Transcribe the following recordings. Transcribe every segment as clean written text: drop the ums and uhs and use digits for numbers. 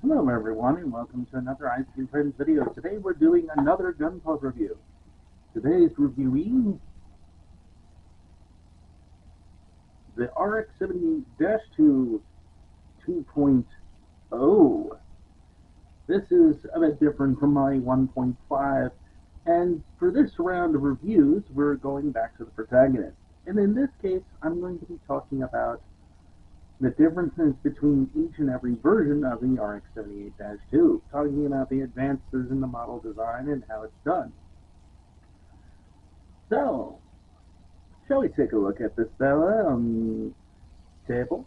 Hello everyone and welcome to another Ice Cream Friends video. Today we're doing another Gunpla review. Today's reviewing the RX-78-2 2.0. This is a bit different from my 1.5, and for this round of reviews we're going back to the protagonist. And in this case I'm going to be talking about the differences between each and every version of the RX-78-2, talking about the advances in the model design and how it's done. So, shall we take a look at this fella on the table?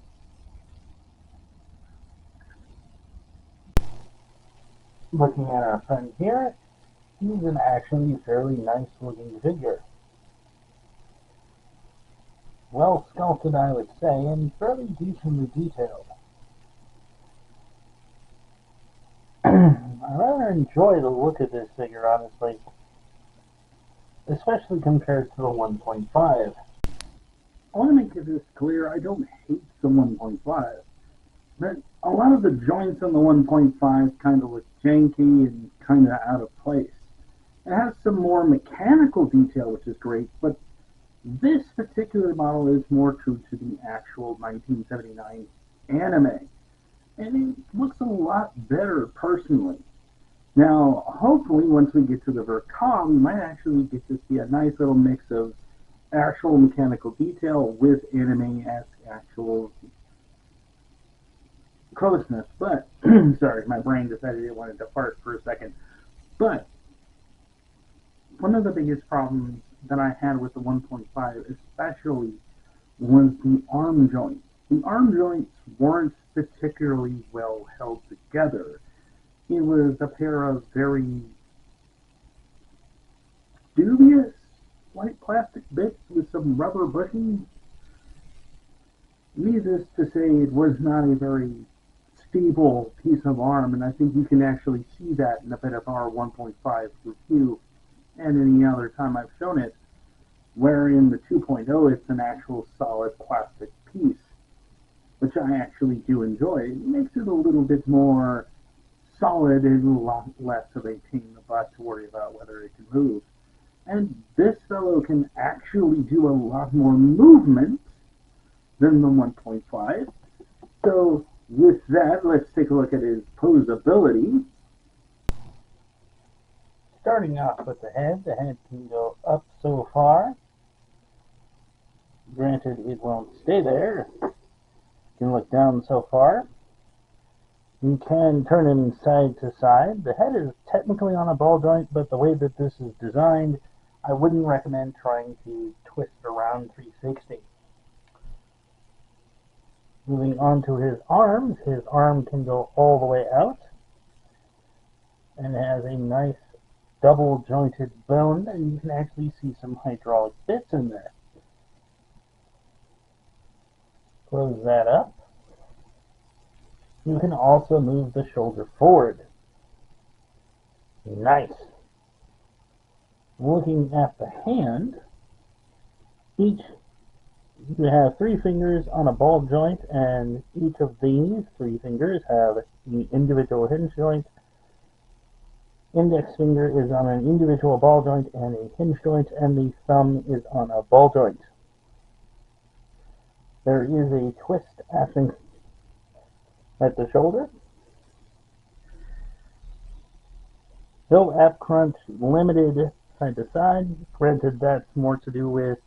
Looking at our friend here, he's an actually fairly nice looking figure. Well sculpted, I would say, and fairly decently detailed. I rather enjoy the look of this figure, honestly, especially compared to the 1.5. I want to make this clear, I don't hate the 1.5, but a lot of the joints on the 1.5 kind of look janky and kind of out of place. It has some more mechanical detail, which is great, but this particular model is more true to the actual 1979 anime, and it looks a lot better personally. Now, hopefully, once we get to the Vercom, we might actually get to see a nice little mix of actual mechanical detail with anime-esque actual closeness. But, sorry, my brain decided it wanted to fart for a second. But, one of the biggest problems that I had with the 1.5 especially was the arm joints. The arm joints weren't particularly well held together. It was a pair of very dubious white plastic bits with some rubber bushings. Needless to say, it was not a very stable piece of arm, and I think you can actually see that in a bit of our 1.5 review and any other time I've shown it, where in the 2.0 it's an actual solid plastic piece, which I actually do enjoy. It makes it a little bit more solid and a lot less of a pain in the butt to worry about whether it can move. And this fellow can actually do a lot more movement than the 1.5. So with that, let's take a look at his posability. Starting off with the head can go up so far. Granted, it won't stay there. You can look down so far. You can turn him side to side. The head is technically on a ball joint, but the way that this is designed, I wouldn't recommend trying to twist around 360. Moving on to his arm can go all the way out and has a nice double jointed bone, and you can actually see some hydraulic bits in there. Close that up. You can also move the shoulder forward. Nice. Looking at the hand, you have 3 fingers on a ball joint, and each of these 3 fingers have the individual hinge joint. Index finger is on an individual ball joint and a hinge joint, and the thumb is on a ball joint. There is a twist at the shoulder. Though app crunch limited side to side, granted that's more to do with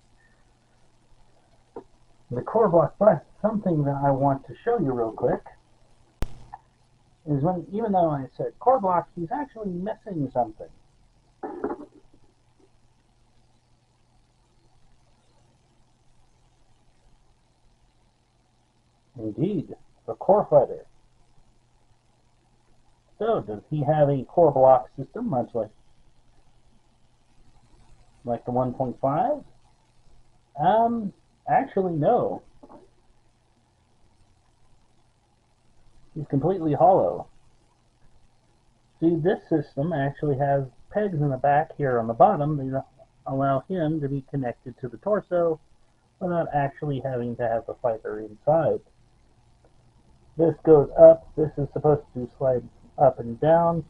the core block, but something that I want to show you real quick is when, even though I said core block, he's actually missing something. Indeed, the core fighter. So, does he have a core block system, much like the 1.5? Actually, no. He's completely hollow. See, this system actually has pegs in the back here on the bottom that allow him to be connected to the torso without actually having to have the fighter inside. This goes up. This is supposed to slide up and down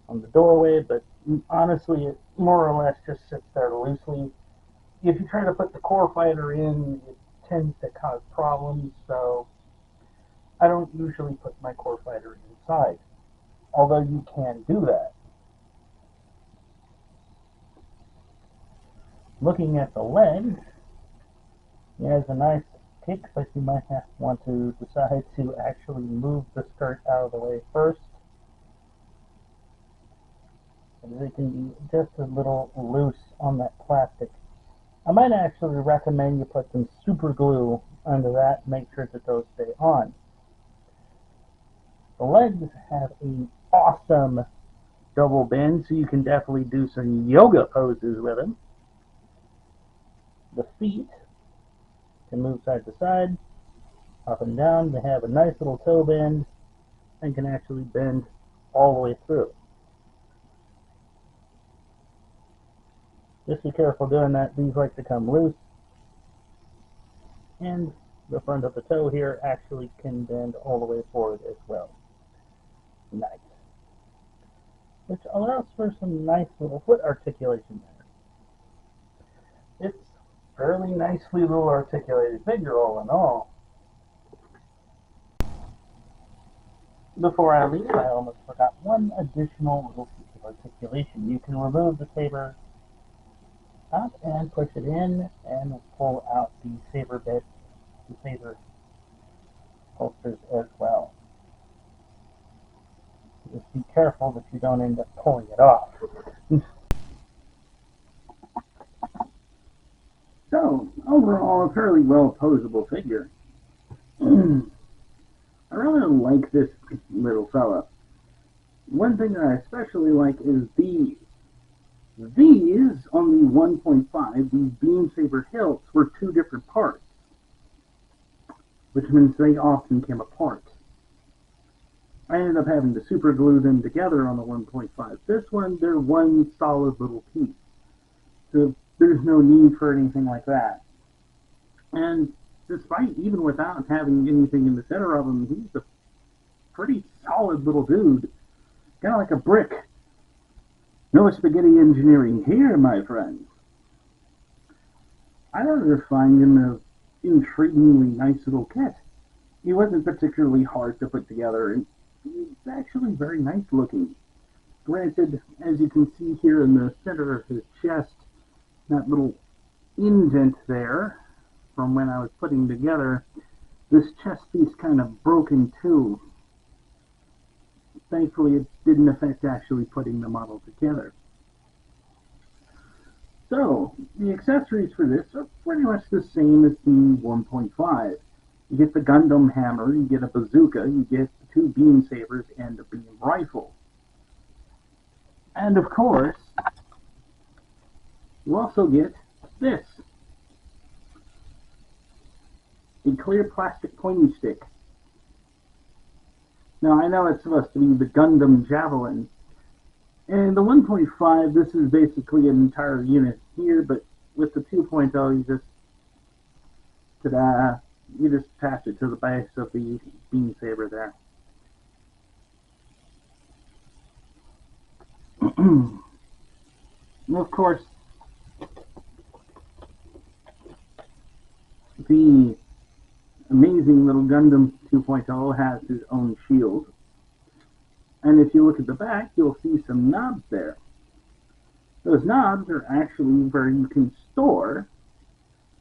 on the doorway, but honestly it more or less just sits there loosely. If you try to put the core fighter in, it tends to cause problems, so I don't usually put my core fighter inside, although you can do that. Looking at the leg, it has a nice kick, but you might want to decide to actually move the skirt out of the way first, as it can be just a little loose on that plastic. I might actually recommend you put some super glue under that and make sure that those stay on. The legs have an awesome double bend, so you can definitely do some yoga poses with them. The feet can move side to side, up and down. They have a nice little toe bend and can actually bend all the way through. Just be careful doing that. These like to come loose. And the front of the toe here actually can bend all the way forward as well. Nice. Which allows for some nice little foot articulation there. It's fairly nicely little articulated figure all in all. Before I leave, I almost forgot one additional little piece of articulation. You can remove the saber up and push it in and pull out the saber bit, the saber holsters as well. Just be careful that you don't end up pulling it off. So, overall, a fairly well posable figure. I really like this little fella. One thing that I especially like is these. These, on the 1.5, these beam saber hilts were two different parts, which means they often came apart. I ended up having to super glue them together on the 1.5. This one, they're one solid little piece. So there's no need for anything like that. And despite, even without having anything in the center of him, he's a pretty solid little dude. Kind of like a brick. No spaghetti engineering here, my friends. I rather find him an intriguingly nice little kit. He wasn't particularly hard to put together, and he's actually very nice looking. Granted, as you can see here in the center of his chest, that little indent there, from when I was putting together, this chest piece kind of broke in two. Thankfully, it didn't affect actually putting the model together. So, the accessories for this are pretty much the same as the 1.5. You get the Gundam hammer, you get a bazooka, you get two beam sabers, and a beam rifle. And of course, you also get this. A clear plastic pointy stick. Now, I know it's supposed to be the Gundam Javelin. And the 1.5, this is basically an entire unit here, but with the 2.0, you just attach it to the base of the beam saber there. And of course, the amazing little Gundam 2.0 has his own shield. And if you look at the back, you'll see some knobs there. Those knobs are actually where you can store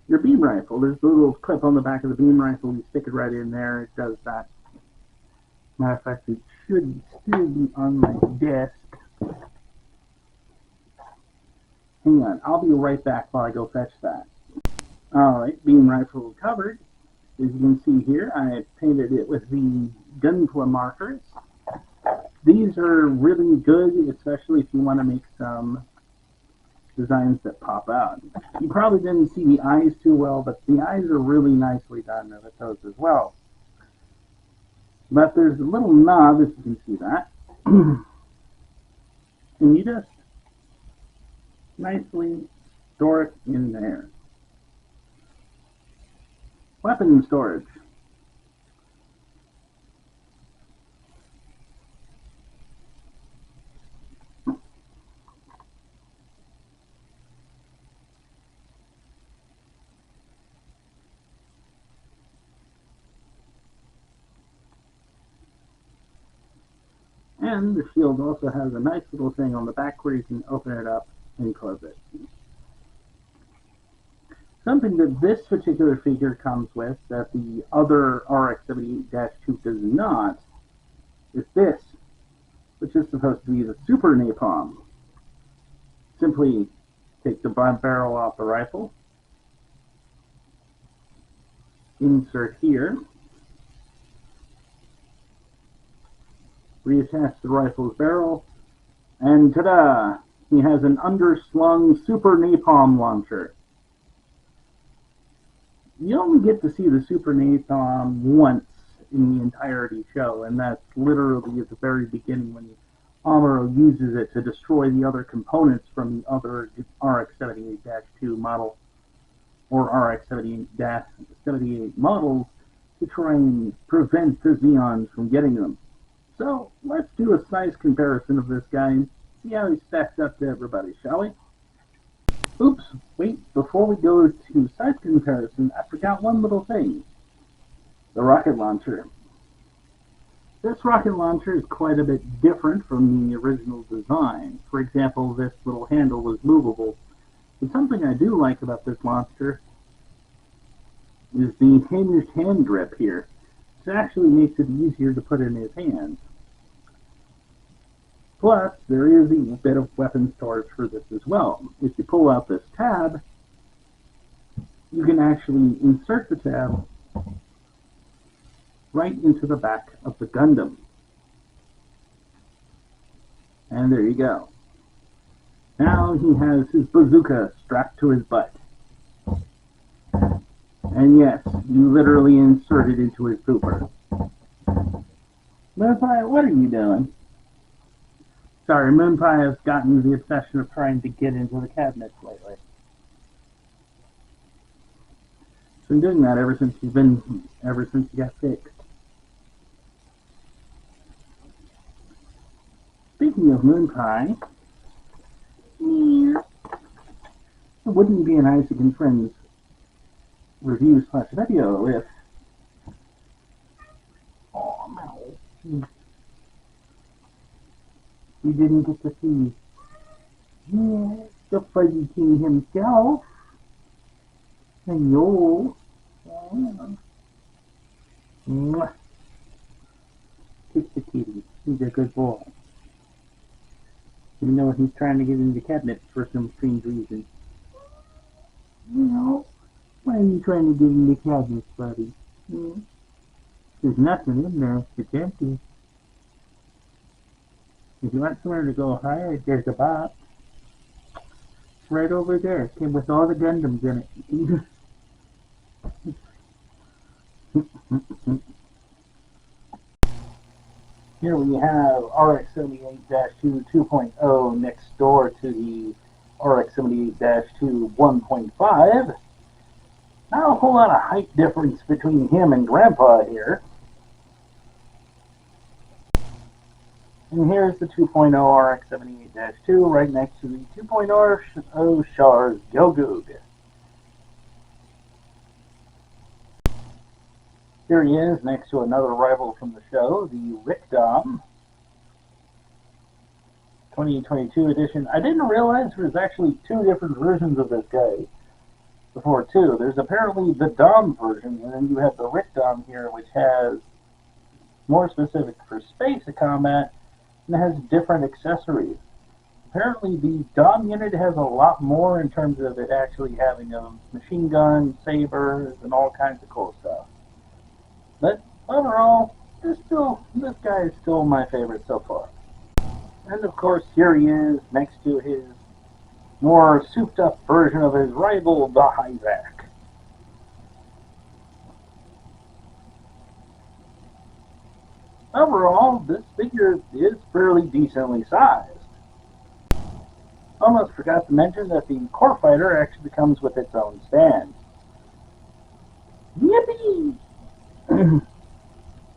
your beam rifle. There's a little clip on the back of the beam rifle. You stick it right in there. It does that. Matter of fact, it should still be on my desk. Hang on. I'll be right back while I go fetch that. Alright, beam rifle covered. As you can see here, I painted it with the Gunpla markers. These are really good, especially if you want to make some designs that pop out. You probably didn't see the eyes too well, but the eyes are really nicely done with those as well. But there's a little knob, if you can see that. And you just nicely store it in there. Weapon storage. And the shield also has a nice little thing on the back where you can open it up and close it. Something that this particular figure comes with that the other RX-78-2 does not is this, which is supposed to be the Super Napalm. Simply take the barrel off the rifle, insert here, reattach the rifle's barrel, and ta-da! He has an underslung Super Napalm launcher. You only get to see the Super Napalm once in the entirety show, and that's literally at the very beginning when Amuro uses it to destroy the other components from the other RX-78-2 model, or RX-78 models, to try and prevent the Zeons from getting them. So let's do a size comparison of this guy and see how he stacks up to everybody, shall we? Oops, wait, before we go to size comparison, I forgot one little thing. The rocket launcher. This rocket launcher is quite a bit different from the original design. For example, this little handle was movable. But something I do like about this launcher is the hinged hand grip here. It actually makes it easier to put in his hands. Plus, there is a bit of weapon storage for this as well. If you pull out this tab, you can actually insert the tab right into the back of the Gundam. And there you go. Now he has his bazooka strapped to his butt. And yes, you literally insert it into his pooper. Moonpie, what are you doing? Sorry, Moonpie has gotten the obsession of trying to get into the cabinets lately. He's been doing that ever since he got fixed. Speaking of Moonpie, it wouldn't be an Isaac and Friends review / video if... Oh no. We didn't get to see the Fuzzy King himself. Hello. Kiss the kitty. He's a good boy. You know he's trying to get into the cabinet for some strange reason. No. Why are you trying to get in the cabinet, buddy? There's nothing in there. It's empty. If you want somewhere to go higher, there's a box. It's right over there. It came with all the Gundams in it. Here we have RX-78-2 2.0 next door to the RX-78-2 1.5. Not a whole lot of height difference between him and Grandpa here. And here's the 2.0 RX-78-2 right next to the 2.0 Char's Gilgoog. Here he is next to another rival from the show, the Rickdom 2022 edition. I didn't realize there was actually two different versions of this guy before, too. There's apparently the Dom version, and then you have the Rickdom here, which has more specific for space combat, and it has different accessories. Apparently the Dom unit has a lot more in terms of it actually having a machine gun, sabers, and all kinds of cool stuff. But overall, this guy is still my favorite so far. And of course, here he is next to his more souped up version of his rival, the Hyvac. Overall, this figure is fairly decently sized. Almost forgot to mention that the Core Fighter actually comes with its own stand. Yippee!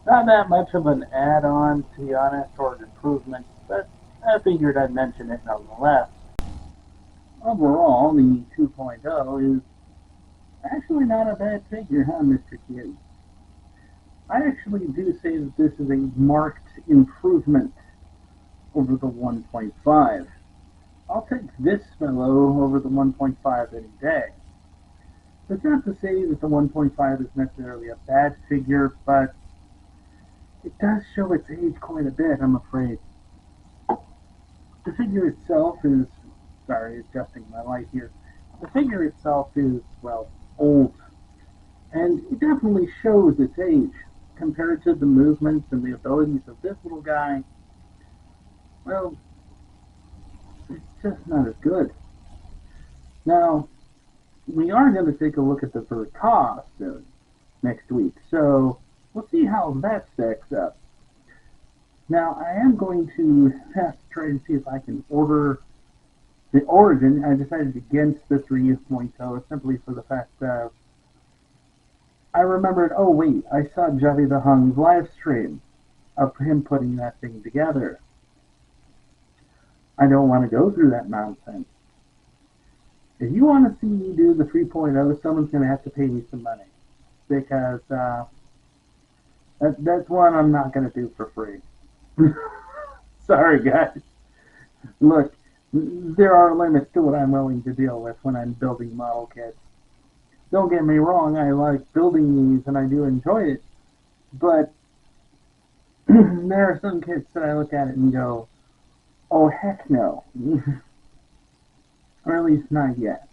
Not that much of an add-on, to be honest, or an improvement, but I figured I'd mention it nonetheless. Overall, the 2.0 is actually not a bad figure, huh, Mr. Kid? I actually do say that this is a marked improvement over the 1.5. I'll take this fellow over the 1.5 any day. That's not to say that the 1.5 is necessarily a bad figure, but it does show its age quite a bit, I'm afraid. The figure itself is, sorry, adjusting my light here. The figure itself is, well, old. And it definitely shows its age. Compared to the movements and the abilities of this little guy, well, it's just not as good. Now, we are going to take a look at the Verka soon, next week, so we'll see how that stacks up. Now, I am going to have to try to see if I can order the Origin. I decided against the 3.0 simply for the fact that I remembered, oh wait, I saw Javi the Hung's live stream of him putting that thing together. I don't want to go through that nonsense. If you want to see me do the 3.0, someone's going to have to pay me some money. Because that's one I'm not going to do for free. Sorry, guys. Look, there are limits to what I'm willing to deal with when I'm building model kits. Don't get me wrong, I like building these and I do enjoy it. But there are some kits that I look at it and go, oh heck no. Or at least not yet.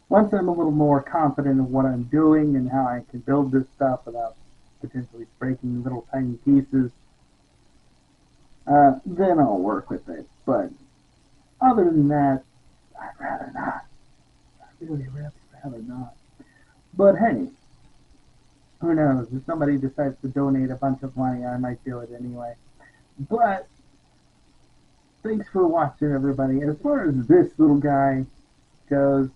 Once I'm a little more confident of what I'm doing and how I can build this stuff without potentially breaking little tiny pieces, then I'll work with it. But other than that, I'd rather not. I'd really rather not. But hey, who knows? If somebody decides to donate a bunch of money, I might do it anyway. But thanks for watching, everybody. As far as this little guy goes,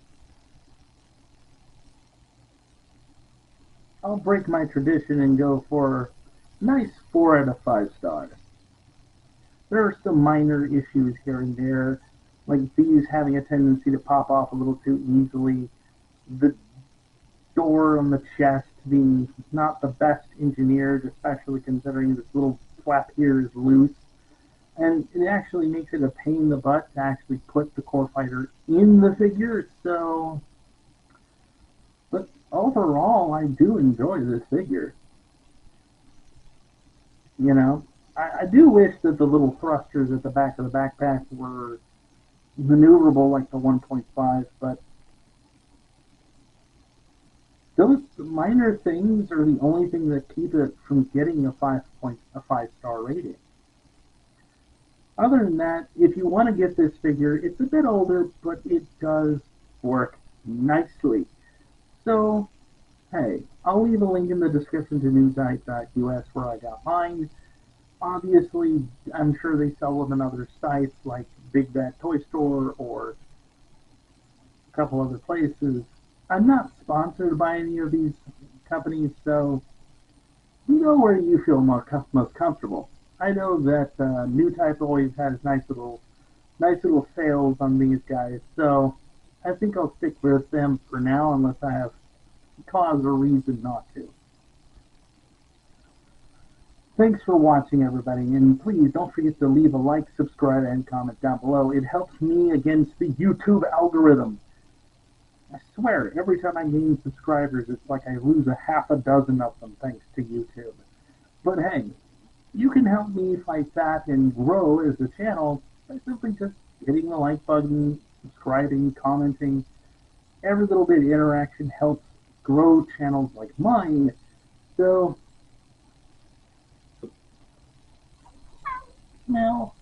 I'll break my tradition and go for a nice 4 out of 5 stars. There are some minor issues here and there, like these having a tendency to pop off a little too easily, the door on the chest being not the best engineered, especially considering this little flap here is loose. And it actually makes it a pain in the butt to actually put the core fighter in the figure, so... But overall, I do enjoy this figure. You know, I do wish that the little thrusters at the back of the backpack were maneuverable like the 1.5, but those minor things are the only thing that keep it from getting a 5-star rating. Other than that, if you want to get this figure, it's a bit older, but it does work nicely. So, hey, I'll leave a link in the description to newsite.us where I got mine. Obviously, I'm sure they sell them in other sites like Big Bad Toy Store or a couple other places. I'm not sponsored by any of these companies, so you go where you feel most comfortable. I know that New Type always has nice little sales on these guys, so I think I'll stick with them for now unless I have cause or reason not to. Thanks for watching, everybody, and please don't forget to leave a like, subscribe, and comment down below. It helps me against the YouTube algorithm. I swear, every time I gain subscribers, it's like I lose a half a dozen of them thanks to YouTube. But hey, you can help me fight that and grow as a channel by simply just hitting the like button, subscribing, commenting. Every little bit of interaction helps grow channels like mine. So, meow,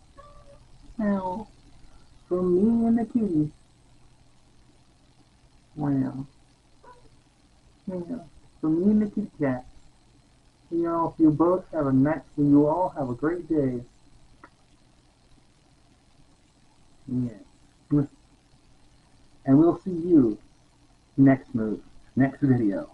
meow, from me and the kitty. Wow. Yeah, from me and the kitty cat. You all both have a nice, you all have a great day. Yeah. And we'll see you next video.